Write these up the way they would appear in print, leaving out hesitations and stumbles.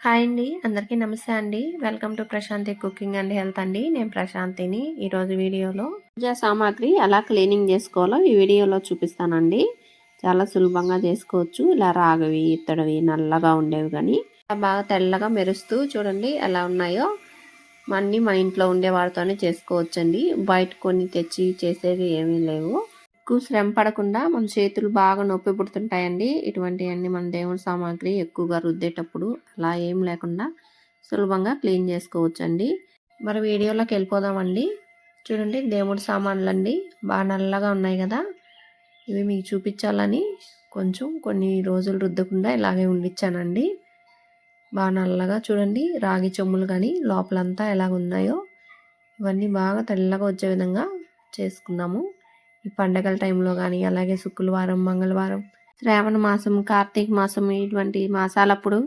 Hi అండి, అందరికీ నమస్తే అండి. Welcome to Prashanthi cooking and health అండి. నేను ప్రశాంతిని. ఈరోజు వీడియోలో పూజా సామాగ్రి ఎలా క్లీనింగ్ చేసుకోవాలో ఈ వీడియోలో చూపిస్తానండి. చాలా సులభంగా చేసుకోవచ్చు. ఇలా రాగవి, ఇత్తడివి, నల్లగా ఉండేవి కానీ బాగా తెల్లగా మెరుస్తూ చూడండి ఎలా ఉన్నాయో. అన్నీ మా ఇంట్లో ఉండే వాటితోనే చేసుకోవచ్చండి. బయట కొన్ని తెచ్చి చేసేవి ఏమీ లేవు. ఎక్కువ శ్రమ పడకుండా మన చేతులు బాగా నొప్పి పుడుతుంటాయండి. ఇటువంటివన్నీ మన దేవుడి సామాగ్రి ఎక్కువగా రుద్దేటప్పుడు అలా ఏం లేకుండా సులభంగా క్లీన్ చేసుకోవచ్చండి. మరి వీడియోలోకి వెళ్ళిపోదామండి. చూడండి, దేవుడి సామాన్లు అండి బాగా నల్లగా ఉన్నాయి కదా. ఇవి మీకు చూపించాలని కొన్ని రోజులు రుద్దకుండా ఇలాగే ఉండిచ్చానండి. బాగా నల్లగా చూడండి, రాగి చెమ్ములు కానీ లోపలంతా ఎలాగ ఉన్నాయో ఇవన్నీ బాగా తెల్లగా వచ్చే విధంగా చేసుకున్నాము. ఈ పండగల టైంలో కానీ, అలాగే శుక్రవారం, మంగళవారం, శ్రావణ మాసం, కార్తీక మాసం ఇటువంటి మాసాలప్పుడు,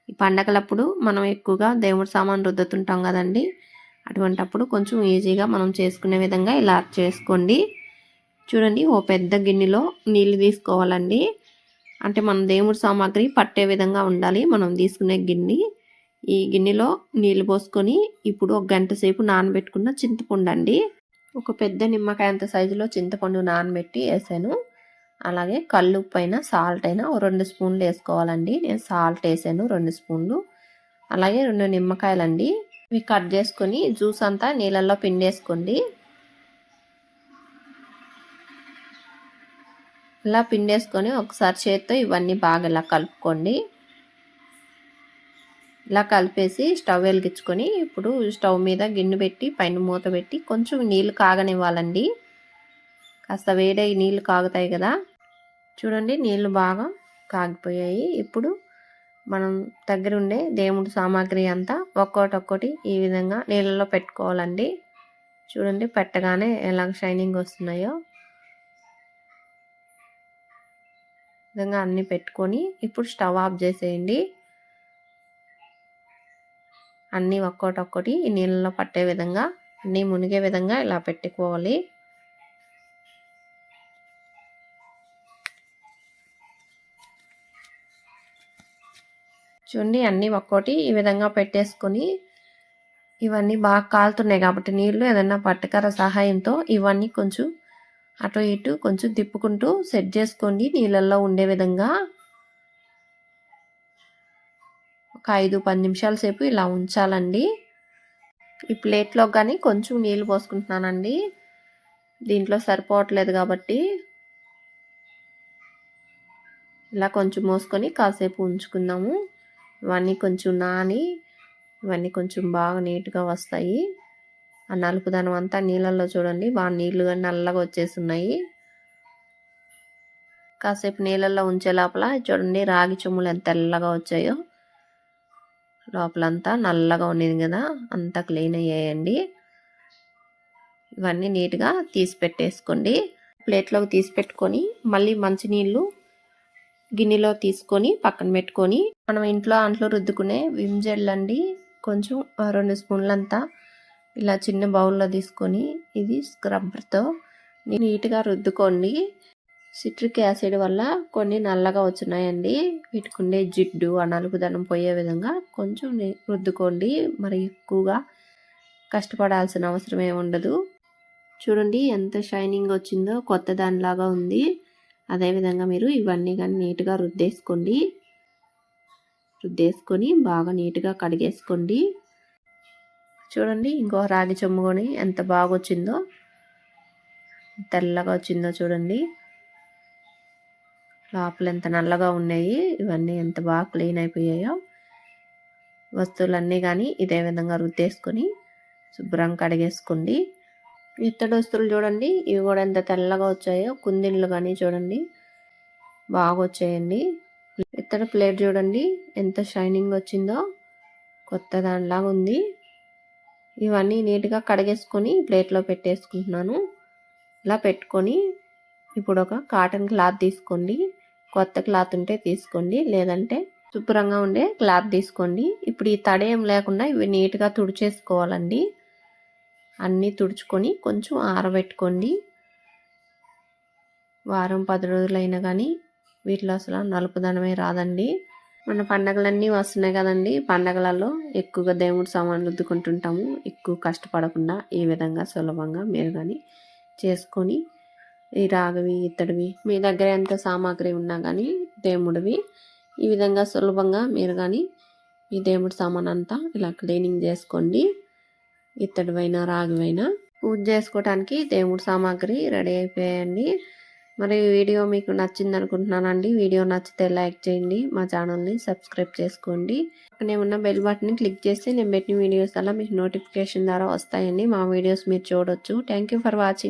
ఈ పండగలప్పుడు మనం ఎక్కువగా దేవుడి సామాన్ రుద్దుతుంటాం కదండి. అటువంటప్పుడు కొంచెం ఈజీగా మనం చేసుకునే విధంగా ఇలా చేసుకోండి. చూడండి, ఓ పెద్ద గిన్నెలో నీళ్ళు తీసుకోవాలండి. అంటే మనం దేవుడి సామాగ్రి పట్టే విధంగా ఉండాలి మనం తీసుకునే గిన్నె. ఈ గిన్నెలో నీళ్ళు పోసుకొని ఇప్పుడు ఒక గంట సేపు నానబెట్టుకున్న చింతపండు అండి, ఒక పెద్ద నిమ్మకాయ అంత సైజులో చింతపండు నానబెట్టి వేసాను. అలాగే కల్లుప్పు అయినా సాల్ట్ అయినా 2 స్పూన్లు వేసుకోవాలండి. నేను సాల్ట్ వేసాను 2 స్పూన్లు. అలాగే 2 నిమ్మకాయలండి, ఇవి కట్ చేసుకొని జ్యూస్ అంతా నీళ్ళల్లో పిండేసుకోండి. ఇలా పిండేసుకొని ఒకసారి చేత్తో ఇవన్నీ బాగా ఇలా కలుపుకోండి. ఇలా కలిపేసి స్టవ్ వెలిగించుకొని ఇప్పుడు స్టవ్ మీద గిన్నె పెట్టి పైన మూత పెట్టి కొంచెం నీళ్ళు కాగనివ్వాలండి. కాస్త వేడే నీళ్ళు కాగుతాయి కదా. చూడండి, నీళ్ళు బాగా కాగిపోయాయి. ఇప్పుడు మనం దగ్గర ఉండే దేవుడి సామాగ్రి అంతా ఒక్కొక్కటి ఈ విధంగా నీళ్ళలో పెట్టుకోవాలండి. చూడండి, పెట్టగానే ఎలా షైనింగ్ వస్తున్నాయో విధంగా అన్నీ పెట్టుకొని ఇప్పుడు స్టవ్ ఆఫ్ చేసేయండి. అన్నీ ఒక్కొక్కటి ఈ నీళ్ళలో పట్టే విధంగా, అన్నీ మునిగే విధంగా ఇలా పెట్టుకోవాలి. చూడండి, అన్నీ ఒక్కోటి ఈ విధంగా పెట్టేసుకొని ఇవన్నీ బాగా కాలుతున్నాయి కాబట్టి నీళ్ళు ఏదైనా పట్టుకర సహాయంతో ఇవన్నీ కొంచెం అటు ఇటు కొంచెం తిప్పుకుంటూ సెట్ చేసుకోండి. నీళ్ళల్లో ఉండే విధంగా ఒక 5-10 నిమిషాల సేపు ఇలా ఉంచాలండి. ఈ ప్లేట్లో కానీ కొంచెం నీళ్ళు పోసుకుంటున్నానండి, దీంట్లో సరిపోవట్లేదు కాబట్టి. ఇలా కొంచెం మోసుకొని కాసేపు ఉంచుకుందాము. ఇవన్నీ కొంచెం నాని ఇవన్నీ కొంచెం బాగా నీట్గా వస్తాయి. ఆ నలుపుదనం అంతా నీళ్ళల్లో చూడండి బాగా నీళ్ళుగా నల్లగా వచ్చేస్తున్నాయి. కాసేపు నీళ్ళల్లో ఉంచే లోపల చూడండి రాగి చెమ్ములు ఎంత తెల్లగా వచ్చాయో. లోపలంతా నల్లగా ఉండేది కదా, అంతా క్లీన్ అయ్యాయండి. ఇవన్నీ నీట్గా తీసి పెట్టేసుకోండి. ప్లేట్లోకి తీసి పెట్టుకొని మళ్ళీ మంచినీళ్ళు గిన్నెలో తీసుకొని పక్కన పెట్టుకొని మనం ఇంట్లో అంట్లో రుద్దుకునే విమ్ జెల్ అండి, కొంచెం 2 స్పూన్లంతా ఇలా చిన్న బౌల్లో తీసుకొని ఇది స్క్రబ్బర్తో నీట్గా రుద్దుకోండి. సిట్రిక్ యాసిడ్ వల్ల కొన్ని నల్లగా వచ్చినాయండి, వీటికుండే జిడ్డు ఆ నలుపుదనం పోయే విధంగా కొంచెం రుద్దుకోండి. మరి ఎక్కువగా కష్టపడాల్సిన అవసరం ఏమి ఉండదు. చూడండి ఎంత షైనింగ్ వచ్చిందో, కొత్త దానిలాగా ఉంది. అదేవిధంగా మీరు ఇవన్నీ కానీ నీట్గా రుద్దేసుకొని బాగా నీట్గా కడిగేసుకోండి. చూడండి, ఇంకో రాగి చెంబు కొని ఎంత బాగా వచ్చిందో, తెల్లగా వచ్చిందో చూడండి. లోపల ఎంత నల్లగా ఉన్నాయి, ఇవన్నీ ఎంత బాగా క్లీన్ అయిపోయాయో. వస్తువులన్నీ కానీ ఇదే విధంగా రుద్దేసుకొని శుభ్రంగా కడిగేసుకోండి. ఇత్తడి వస్తువులు చూడండి, ఇవి కూడా ఎంత తెల్లగా వచ్చాయో. కుందిళ్ళు కానీ చూడండి బాగా వచ్చాయండి. ఇత్తడి ప్లేట్ చూడండి ఎంత షైనింగ్ వచ్చిందో, కొత్త దానిలాగా ఉంది. ఇవన్నీ నీట్గా కడిగేసుకొని ప్లేట్లో పెట్టేసుకుంటున్నాను. ఇలా పెట్టుకొని ఇప్పుడు ఒక కాటన్ క్లాత్ తీసుకోండి. కొత్త క్లాత్ ఉంటే తీసుకోండి, లేదంటే శుభ్రంగా ఉండే క్లాత్ తీసుకోండి. ఇప్పుడు ఈ తడి ఏం లేకుండా ఇవి నీట్గా తుడిచేసుకోవాలండి. అన్నీ తుడుచుకొని కొంచెం ఆరబెట్టుకోండి. వారం 10 రోజులైనా కానీ వీటిలో అసలు నలుపుదనమే రాదండి. మన పండగలన్నీ వస్తున్నాయి కదండి. పండగలలో ఎక్కువగా దేవుడి సామాన్లు రుద్దుకుంటుంటాము. ఎక్కువ కష్టపడకుండా ఈ విధంగా సులభంగా మీరు కానీ చేసుకొని ఈ రాగివి ఇత్తడివి మీ దగ్గర ఎంత సామాగ్రి ఉన్నా కానీ దేవుడివి ఈ విధంగా సులభంగా మీరు కానీ ఈ దేవుడి సామాన్ అంతా ఇలా క్లీనింగ్ చేసుకోండి. ఇత్తడివైనా రాగివైనా పూజ చేసుకోవడానికి దేవుడి సామాగ్రి రెడీ అయిపోయాయండి. మరి వీడియో మీకు నచ్చింది అనుకుంటున్నానండి. వీడియో నచ్చితే లైక్ చేయండి, మా ఛానల్ని సబ్స్క్రైబ్ చేసుకోండి. పక్కనే ఉన్న బెల్ బటన్ని క్లిక్ చేస్తే నేను పెట్టిన వీడియోస్ అలా మీకు నోటిఫికేషన్ ద్వారా వస్తాయండి. మా వీడియోస్ మీరు చూడొచ్చు. Thank for watching.